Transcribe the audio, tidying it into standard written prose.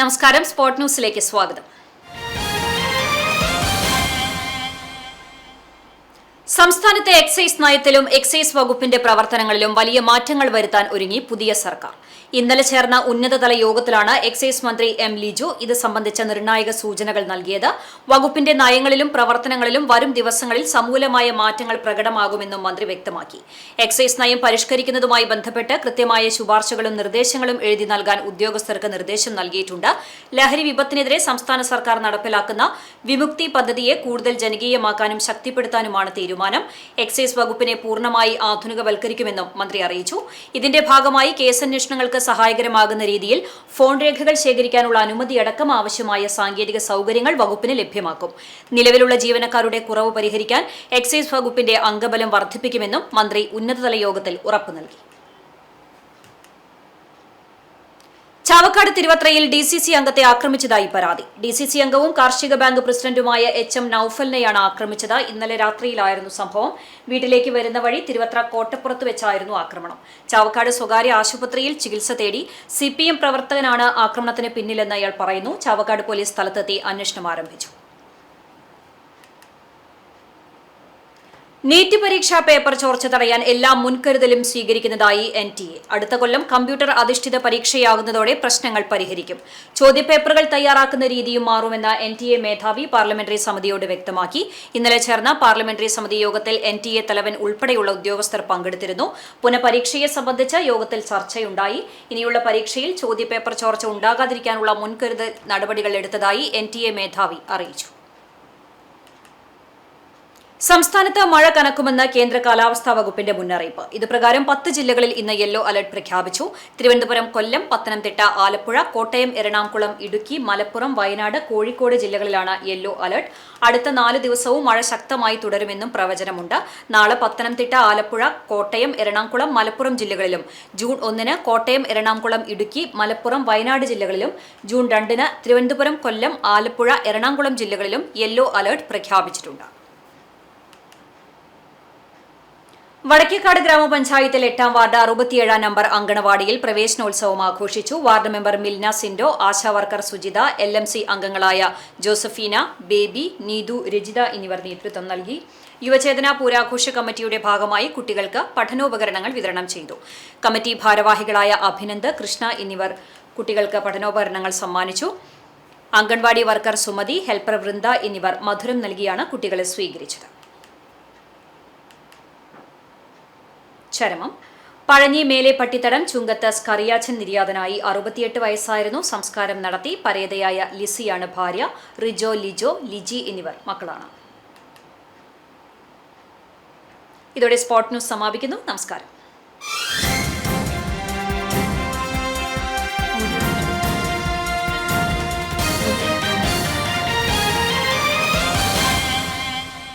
നമസ്കാരം. സ്പോർട് ന്യൂസിലേക്ക് സ്വാഗതം. സംസ്ഥാനത്തെ എക്സൈസ് നയത്തിലും എക്സൈസ് വകുപ്പിന്റെ പ്രവർത്തനങ്ങളിലും വലിയ മാറ്റങ്ങൾ വരുത്താൻ ഒരുങ്ങി പുതിയ സർക്കാർ. ഇന്നലെ ചേർന്ന ഉന്നതതല യോഗത്തിലാണ് എക്സൈസ് മന്ത്രി എം ലിജു ഇത് സംബന്ധിച്ച നിർണായക സൂചനകൾ നൽകിയത്. വകുപ്പിന്റെ നയങ്ങളിലും പ്രവർത്തനങ്ങളിലും വരും ദിവസങ്ങളിൽ സമൂലമായ മാറ്റങ്ങൾ പ്രകടമാകുമെന്നും മന്ത്രി വ്യക്തമാക്കി. എക്സൈസ് നയം പരിഷ്കരിക്കുന്നതുമായി ബന്ധപ്പെട്ട് കൃത്യമായ ശുപാർശകളും നിർദ്ദേശങ്ങളും എഴുതി നൽകാൻ ഉദ്യോഗസ്ഥർക്ക് നിർദ്ദേശം നൽകിയിട്ടുണ്ട്. ലഹരി വിപത്തിനെതിരെ സംസ്ഥാന സർക്കാർ നടപ്പിലാക്കുന്ന വിമുക്തി പദ്ധതിയെ കൂടുതൽ ജനകീയമാക്കാനും ശക്തിപ്പെടുത്താനുമാണ് തീരുമാനം. എക്സൈസ് വകുപ്പിനെ പൂർണ്ണമായി ആധുനികവൽക്കരിക്കുമെന്നും മന്ത്രി അറിയിച്ചു. ഇതിന്റെ ഭാഗമായി കേസന്വേഷണങ്ങൾക്ക് സഹായകരമാകുന്ന രീതിയിൽ ഫോൺ രേഖകൾ ശേഖരിക്കാനുള്ള അനുമതിയടക്കം ആവശ്യമായ സാങ്കേതിക സൗകര്യങ്ങൾ വകുപ്പിന് ലഭ്യമാക്കും. നിലവിലുള്ള ജീവനക്കാരുടെ കുറവ് പരിഹരിക്കാൻ എക്സൈസ് വകുപ്പിന്റെ അംഗബലം വർദ്ധിപ്പിക്കുമെന്നും മന്ത്രി ഉന്നതതല യോഗത്തിൽ ഉറപ്പു നൽകി. ചാവക്കാട് തിരുവത്രയിൽ ഡിസിസി അംഗത്തെ ആക്രമിച്ചതായി പരാതി. ഡിസിസി അംഗവും കാർഷിക ബാങ്ക് പ്രസിഡന്റുമായ എച്ച്.എം. നൌഫലിനെയാണ് ആക്രമിച്ചത്. ഇന്നലെ രാത്രിയിലായിരുന്നു സംഭവം. വീട്ടിലേക്ക് വരുന്ന വഴി തിരുവത്ര കോട്ടപ്പുറത്ത് വെച്ചായിരുന്നു ആക്രമണം. ചാവക്കാട് സ്വകാര്യ ആശുപത്രിയിൽ ചികിത്സ തേടി സിപിഎം പ്രവർത്തകനാണ് ആക്രമണത്തിന് പിന്നിലെന്ന് അയാൾ പറയുന്നു. ചാവക്കാട് പോലീസ് സ്ഥലത്തെത്തി അന്വേഷണം ആരംഭിച്ചു. നീറ്റ് പരീക്ഷാ പേപ്പർ ചോർച്ച തടയാൻ എല്ലാ മുൻകരുതലും സ്വീകരിക്കുന്നതായി NTA. അടുത്ത കൊല്ലം കമ്പ്യൂട്ടർ അധിഷ്ഠിത പരീക്ഷയാകുന്നതോടെ പ്രശ്നങ്ങൾ പരിഹരിക്കും. ചോദ്യപേപ്പറുകൾ തയ്യാറാക്കുന്ന രീതിയും മാറുമെന്ന് NTA മേധാവി പാർലമെന്ററി സമിതിയോട് വ്യക്തമാക്കി. ഇന്നലെ ചേർന്ന പാർലമെന്ററി സമിതി യോഗത്തിൽ NTA തലവൻ ഉൾപ്പെടെയുള്ള ഉദ്യോഗസ്ഥർ പങ്കെടുത്തിരുന്നു. പുനഃപരീക്ഷയെ സംബന്ധിച്ച് യോഗത്തിൽ ചർച്ചയുണ്ടായി. ഇനിയുള്ള പരീക്ഷയിൽ ചോദ്യപേപ്പർ ചോർച്ച ഉണ്ടാകാതിരിക്കാനുള്ള മുൻകരുതൽ നടപടികൾ എടുത്തതായി NTA മേധാവി അറിയിച്ചു. സംസ്ഥാനത്ത് മഴ കനക്കുമെന്ന് കേന്ദ്ര കാലാവസ്ഥാ വകുപ്പിന്റെ മുന്നറിയിപ്പ്. ഇതുപ്രകാരം 10 ജില്ലകളിൽ ഇന്ന് യെല്ലോ അലർട്ട് പ്രഖ്യാപിച്ചു. തിരുവനന്തപുരം, കൊല്ലം, പത്തനംതിട്ട, ആലപ്പുഴ, കോട്ടയം, എറണാകുളം, ഇടുക്കി, മലപ്പുറം, വയനാട്, കോഴിക്കോട് ജില്ലകളിലാണ് യെല്ലോ അലർട്ട്. അടുത്ത 4 ദിവസവും മഴ ശക്തമായി തുടരുമെന്നും പ്രവചനമുണ്ട്. നാളെ പത്തനംതിട്ട, ആലപ്പുഴ, കോട്ടയം, എറണാകുളം, മലപ്പുറം ജില്ലകളിലും ജൂൺ 1 കോട്ടയം, എറണാകുളം, ഇടുക്കി, മലപ്പുറം, വയനാട് ജില്ലകളിലും ജൂൺ 2 തിരുവനന്തപുരം, കൊല്ലം, ആലപ്പുഴ, എറണാകുളം ജില്ലകളിലും യെല്ലോ അലർട്ട് പ്രഖ്യാപിച്ചിട്ടുണ്ട്. വടക്കേക്കാട് ഗ്രാമപഞ്ചായത്തിൽ 8ാം വാർഡ് 67 നമ്പർ അങ്കണവാടിയിൽ പ്രവേശനോത്സവം ആഘോഷിച്ചു. Ward member Milna Sindo, ASHA worker Sujitha, LMC അംഗങ്ങളായ ജോസഫീന, ബേബി, നീതു, രജിത എന്നിവർ നേതൃത്വം നൽകി. യുവചേതന പൂരാഘോഷ കമ്മിറ്റിയുടെ ഭാഗമായി കുട്ടികൾക്ക് പഠനോപകരണങ്ങൾ വിതരണം ചെയ്തു. കമ്മിറ്റി ഭാരവാഹികളായ അഭിനന്ദ്, കൃഷ്ണ എന്നിവർ കുട്ടികൾക്ക് പഠനോപകരണങ്ങൾ സമ്മാനിച്ചു. അംഗൻവാടി വർക്കർ സുമതി, ഹെൽപ്പർ വൃന്ദ എന്നിവർ മധുരം നൽകിയാണ് കുട്ടികളെ സ്വീകരിച്ചത്. ചരമം. പഴഞ്ഞി മേലെ പട്ടിത്തടം ചുങ്കത്ത് സ്കറിയാച്ചൻ നിര്യാതനായി. 68 വയസ്സായിരുന്നു. സംസ്കാരം നടത്തി. പരേതയായ ലിസിയാണ് ഭാര്യ. റിജോ, ലിജോ, ലിജി എന്നിവർ മക്കളാണ്. ഇതോടെ സ്പോർട് ന്യൂസ് സമാപിക്കുന്നു. നമസ്കാരം.